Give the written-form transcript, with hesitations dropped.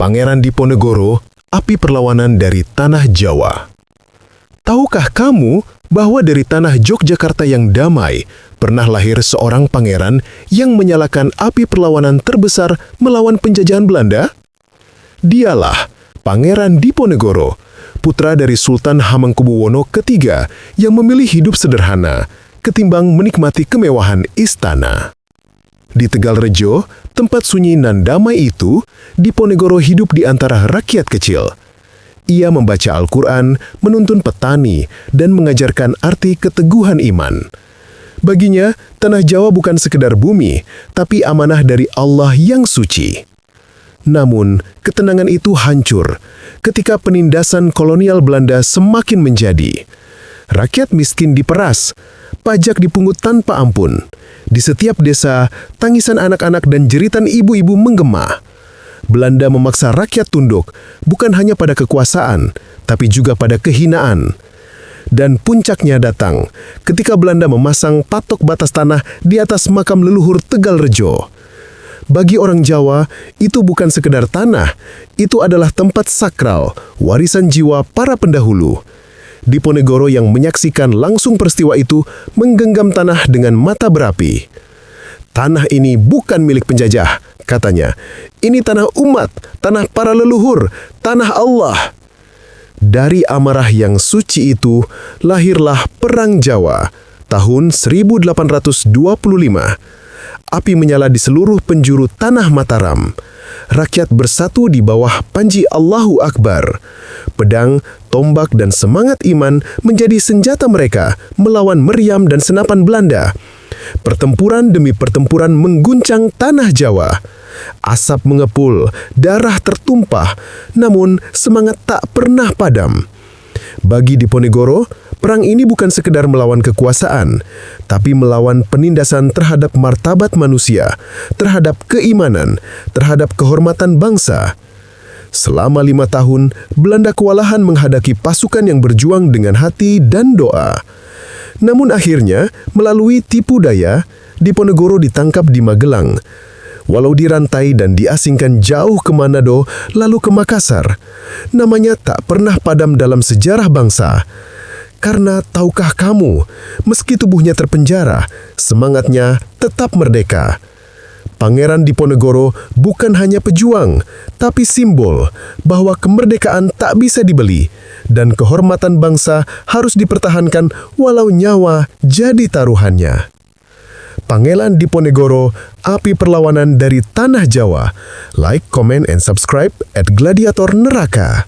Pangeran Diponegoro, api perlawanan dari tanah Jawa. Tahukah kamu bahwa dari tanah Yogyakarta yang damai pernah lahir seorang pangeran yang menyalakan api perlawanan terbesar melawan penjajahan Belanda? Dialah Pangeran Diponegoro, putra dari Sultan Hamengkubuwono III yang memilih hidup sederhana ketimbang menikmati kemewahan istana. Di Tegalrejo, tempat sunyi nan damai itu, Diponegoro hidup di antara rakyat kecil. Ia membaca Al-Quran, menuntun petani, dan mengajarkan arti keteguhan iman. Baginya, tanah Jawa bukan sekedar bumi, tapi amanah dari Allah yang suci. Namun, ketenangan itu hancur ketika penindasan kolonial Belanda semakin menjadi. Rakyat miskin diperas, pajak dipungut tanpa ampun. Di setiap desa, tangisan anak-anak dan jeritan ibu-ibu menggema. Belanda memaksa rakyat tunduk, bukan hanya pada kekuasaan, tapi juga pada kehinaan. Dan puncaknya datang ketika Belanda memasang patok batas tanah di atas makam leluhur Tegalrejo. Bagi orang Jawa, itu bukan sekedar tanah, itu adalah tempat sakral, warisan jiwa para pendahulu. Diponegoro yang menyaksikan langsung peristiwa itu menggenggam tanah dengan mata berapi. Tanah ini bukan milik penjajah, katanya. Ini tanah umat, tanah para leluhur, tanah Allah. Dari amarah yang suci itu, lahirlah Perang Jawa, tahun 1825. Api menyala di seluruh penjuru tanah Mataram. Rakyat bersatu di bawah panji Allahu Akbar. Pedang, tombak, dan semangat iman menjadi senjata mereka melawan meriam dan senapan Belanda. Pertempuran demi pertempuran mengguncang tanah Jawa. Asap mengepul, darah tertumpah, namun semangat tak pernah padam. Bagi Diponegoro, perang ini bukan sekedar melawan kekuasaan, tapi melawan penindasan terhadap martabat manusia, terhadap keimanan, terhadap kehormatan bangsa. Selama 5 tahun, Belanda kewalahan menghadapi pasukan yang berjuang dengan hati dan doa. Namun akhirnya, melalui tipu daya, Diponegoro ditangkap di Magelang. Walau dirantai dan diasingkan jauh ke Manado, lalu ke Makassar, namanya tak pernah padam dalam sejarah bangsa. Karena tahukah kamu, meski tubuhnya terpenjara, semangatnya tetap merdeka. Pangeran Diponegoro bukan hanya pejuang, tapi simbol bahwa kemerdekaan tak bisa dibeli dan kehormatan bangsa harus dipertahankan walau nyawa jadi taruhannya. Pangeran Diponegoro, api perlawanan dari tanah Jawa. Like, comment, and subscribe @Gladiator Neraka.